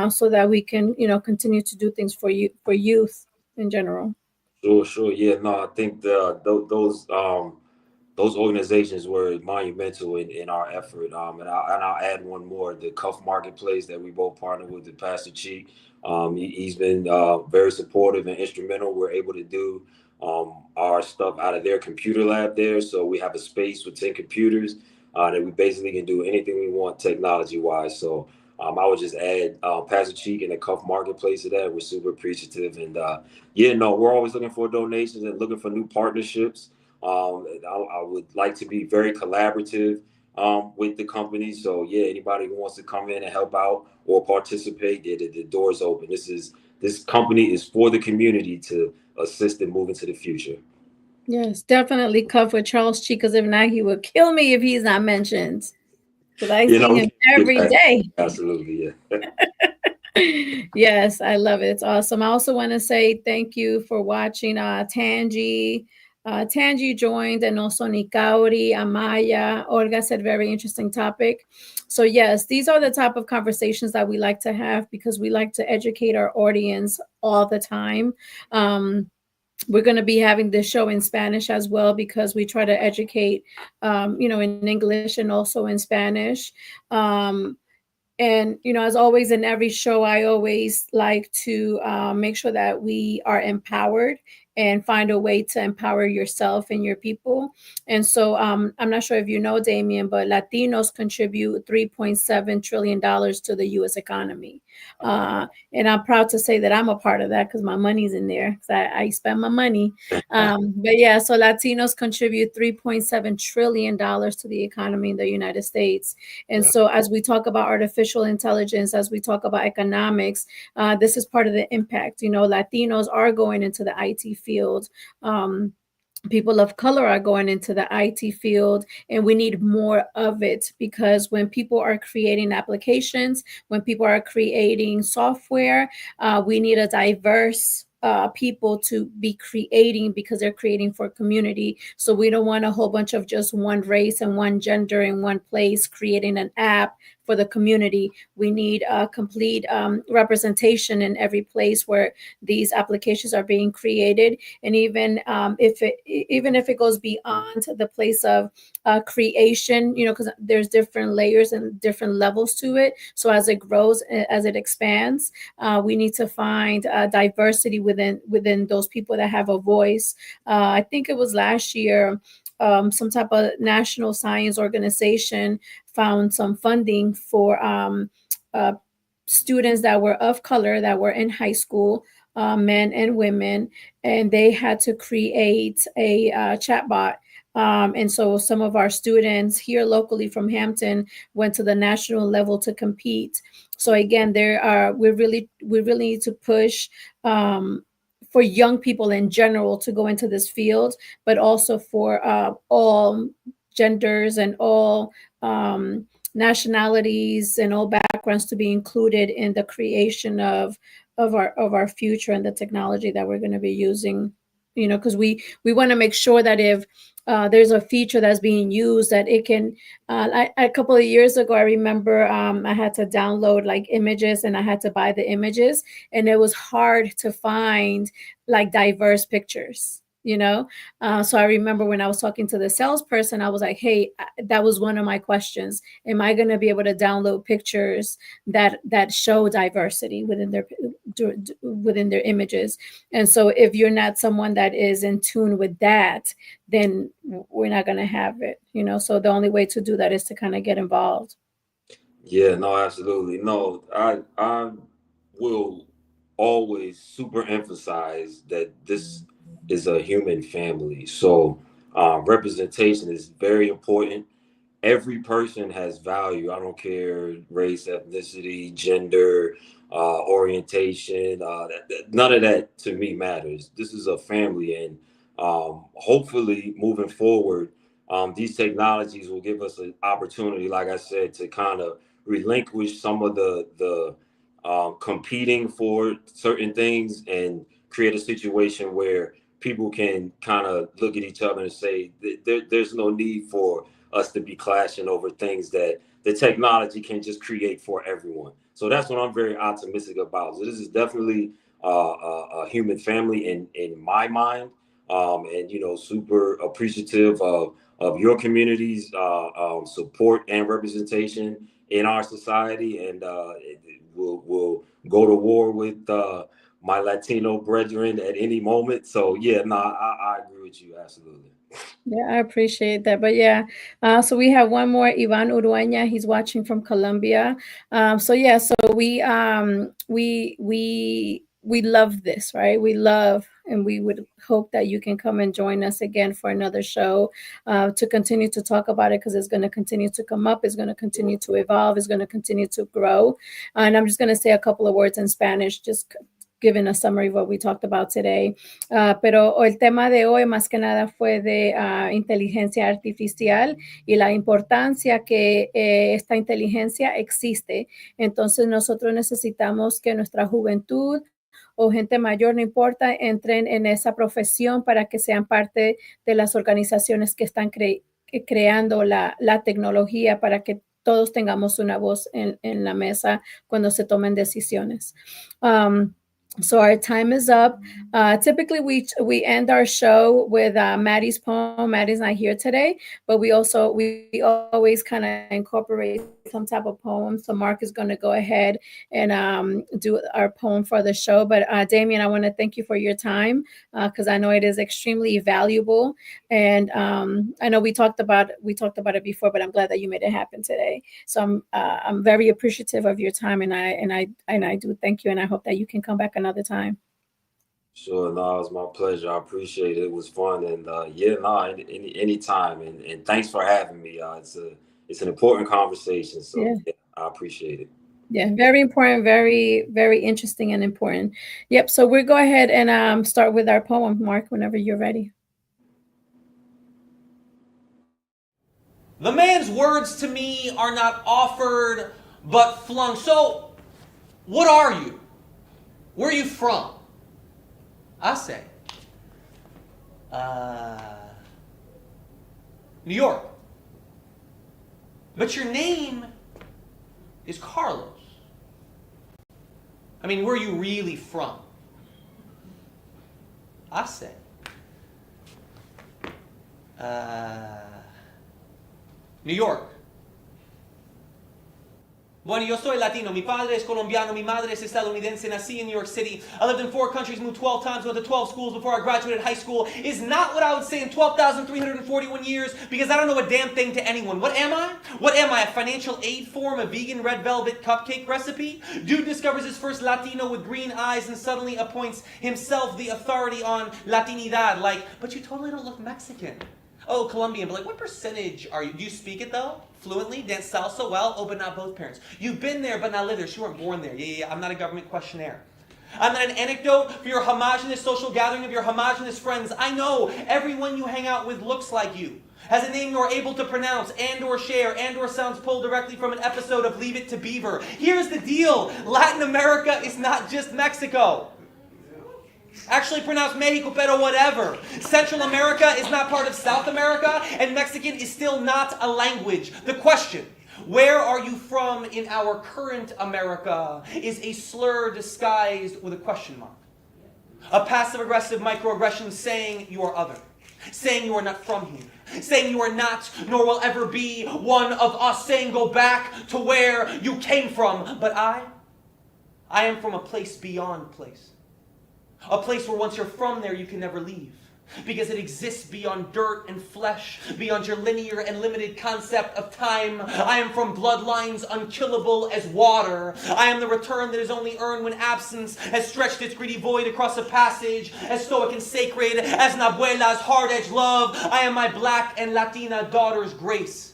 so that we can, continue to do things for you, for youth in general. Sure, sure. Yeah, no, I think those organizations were monumental in our effort. And I'll add one more: the Cuff Marketplace that we both partnered with, the Pastor Cheek. He's been very supportive and instrumental. We're able to do our stuff out of their computer lab there, so we have a space with 10 computers that we basically can do anything we want technology wise. So. I would just add Pastor Cheek and the Cuff Marketplace to that. We're super appreciative, and yeah, no, we're always looking for donations and looking for new partnerships. I would like to be very collaborative with the company. So yeah, anybody who wants to come in and help out or participate, the door's open. This company is for the community to assist in moving to the future. Yes, definitely cover Charles Chi, because if not, he would kill me if he's not mentioned. Because I You know, see we him can get every back. day. Absolutely, yeah. Yes, I love it. It's awesome. I also want to say thank you for watching Tangi. Tangi joined, and also Nikauri, Amaya. Olga said very interesting topic. So yes, these are the type of conversations that we like to have, because we like to educate our audience all the time. We're going to be having this show in Spanish as well, because we try to educate, in English and also in Spanish. Um, and as always, in every show, I always like to make sure that we are empowered and find a way to empower yourself and your people. And so I'm not sure if you know, Damien, but Latinos contribute $3.7 trillion to the U.S. economy. And I'm proud to say that I'm a part of that, because my money's in there, because I spend my money. But yeah, so Latinos contribute $3.7 trillion to the economy in the United States. And Yeah. so, as we talk about artificial intelligence, as we talk about economics, this is part of the impact. Latinos are going into the IT field. People of color are going into the IT field, and we need more of it, because when people are creating applications, when people are creating software, we need a diverse people to be creating, because they're creating for community. So we don't want a whole bunch of just one race and one gender in one place creating an app for the community. We need a complete representation in every place where these applications are being created. And even if it goes beyond the place of creation, because there's different layers and different levels to it. So as it grows, as it expands, we need to find diversity within those people that have a voice. I think it was last year, some type of national science organization found some funding for students that were of color that were in high school, men and women, and they had to create a chatbot. And so some of our students here locally from Hampton went to the national level to compete. So again, there are we really need to push for young people in general to go into this field, but also for all genders and all nationalities and all backgrounds to be included in the creation of our future and the technology that we're going to be using. Because we want to make sure that if there's a feature that's being used, that it can. A couple of years ago, I remember I had to download like images, and I had to buy the images, and it was hard to find like diverse pictures. So I remember when I was talking to the salesperson, I was like, "Hey, that was one of my questions. Am I going to be able to download pictures that show diversity within their images?" And so if you're not someone that is in tune with that, then we're not going to have it. So the only way to do that is to kind of get involved. Yeah, no, absolutely. No, I will always super emphasize that this is a human family. So representation is very important. Every person has value. I don't care race, ethnicity, gender, orientation. None of that to me matters. This is a family, and hopefully, moving forward, these technologies will give us an opportunity, like I said, to kind of relinquish some of the competing for certain things and create a situation where people can kind of look at each other and say there's no need for us to be clashing over things that the technology can just create for everyone. So that's what I'm very optimistic about. So this is definitely a human family in my mind, and super appreciative of your community's support and representation in our society, and we'll go to war with my Latino brethren at any moment. So yeah, no, I agree with you absolutely. Yeah, I appreciate that. But yeah, so we have one more, Ivan Urueña. He's watching from Colombia. So yeah, so we love this, right? We love, and we would hope that you can come and join us again for another show to continue to talk about it, because it's going to continue to come up, it's going to continue to evolve, it's going to continue to grow. And I'm just going to say a couple of words in Spanish, just giving a summary of what we talked about today. Pero el tema de hoy más que nada fue de inteligencia artificial y la importancia que esta inteligencia existe. Entonces nosotros necesitamos que nuestra juventud o gente mayor, no importa, entren en esa profesión para que sean parte de las organizaciones que están creando la tecnología, para que todos tengamos una voz en la mesa cuando se tomen decisiones. So our time is up. Typically, we end our show with Maddie's poem. Maddie's not here today, but we always kind of incorporate some type of poem. So Mark is going to go ahead and do our poem for the show. But Damien, I want to thank you for your time, because I know it is extremely valuable. And I know we talked about it before, but I'm glad that you made it happen today. So I'm very appreciative of your time, and I do thank you, and I hope that you can come back another time. Sure, no, it was my pleasure. I appreciate it. It was fun, and yeah, no, any time, and thanks for having me. It's an important conversation, so Yeah, yeah, I appreciate it. yeah, very important, very very interesting and important. Yep. So we'll go ahead and start with our poem, Mark, whenever you're ready. The man's words to me are not offered, but flung. So, what are you? Where are you from? I say, uh, New York. But your name is Carlos. I mean, where are you really from? I say, uh, New York. Bueno, yo soy Latino. Mi padre es colombiano. Mi madre es estadounidense. Nací in New York City. I lived in 4 countries, moved 12 times, went to 12 schools before I graduated high school. Is not what I would say in 12,341 years because I don't know a damn thing to anyone. What am I? What am I? A financial aid form? A vegan red velvet cupcake recipe? Dude discovers his first Latino with green eyes and suddenly appoints himself the authority on Latinidad. Like, but you totally don't look Mexican. Oh, Colombian, but like what percentage are you? Do you speak it though? Fluently? Dance salsa? Well, oh, but not both parents. You've been there, but not lived there. She weren't born there. Yeah. I'm not a government questionnaire. I'm not an anecdote for your homogenous social gathering of your homogenous friends. I know everyone you hang out with looks like you. Has a name you're able to pronounce and or share and or sounds pulled directly from an episode of Leave It to Beaver. Here's the deal. Latin America is not just Mexico. Actually pronounced Mexico, pero whatever. Central America is not part of South America, and Mexican is still not a language. The question, where are you from in our current America, is a slur disguised with a question mark. A passive-aggressive microaggression saying you are other, saying you are not from here, saying you are not, nor will ever be, one of us, saying go back to where you came from. But I am from a place beyond place. A place where once you're from there, you can never leave. Because it exists beyond dirt and flesh, beyond your linear and limited concept of time. I am from bloodlines unkillable as water. I am the return that is only earned when absence has stretched its greedy void across a passage, as stoic and sacred as an abuela's hard-edged love. I am my black and Latina daughter's grace.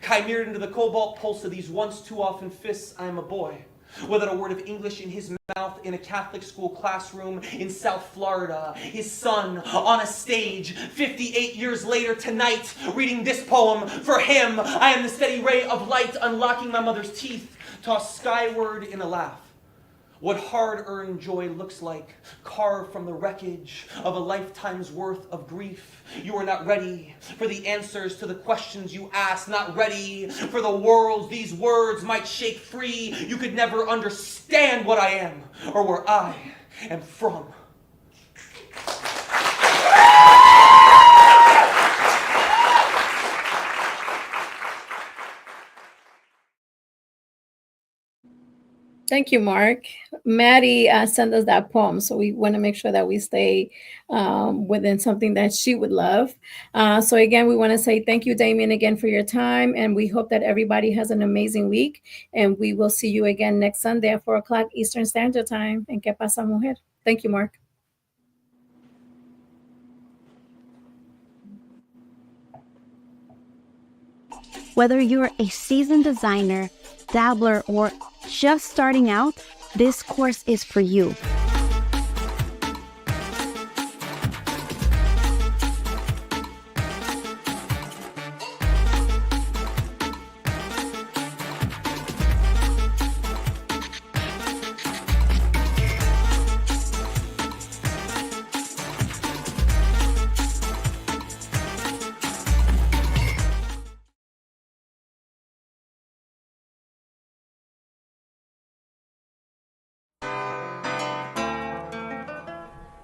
Chimered into the cobalt pulse of these once too often fists, I am a boy. Without a word of English in his mouth, in a Catholic school classroom in South Florida, his son on a stage, 58 years later tonight, reading this poem for him. I am the steady ray of light, unlocking my mother's teeth, tossed skyward in a laugh. What hard-earned joy looks like, carved from the wreckage of a lifetime's worth of grief. You are not ready for the answers to the questions you ask, not ready for the worlds these words might shake free. You could never understand what I am, or where I am from. Thank you, Mark. Maddie sent us that poem, so we want to make sure that we stay within something that she would love. So again, we want to say thank you, Damien, again for your time, and we hope that everybody has an amazing week, and we will see you again next Sunday at 4 o'clock Eastern Standard Time. And ¿Qué pasa, mujer? Thank you, Mark. Whether you're a seasoned designer, dabbler, or just starting out, this course is for you.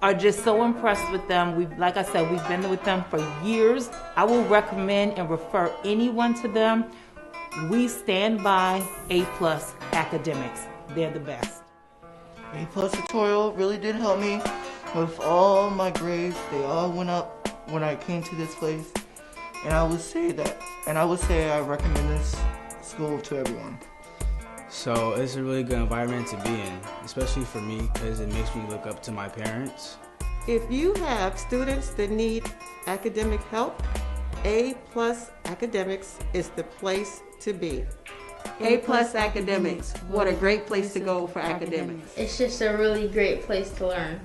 Are just so impressed with them. Like I said, we've been with them for years. I will recommend and refer anyone to them. We stand by A+ academics. They're the best. A+ tutorial really did help me with all my grades. They all went up when I came to this place. And I would say I recommend this school to everyone. So it's a really good environment to be in, especially for me because it makes me look up to my parents. If you have students that need academic help, A+ Academics is the place to be. A+ Academics, what a great place to go for academics. It's just a really great place to learn.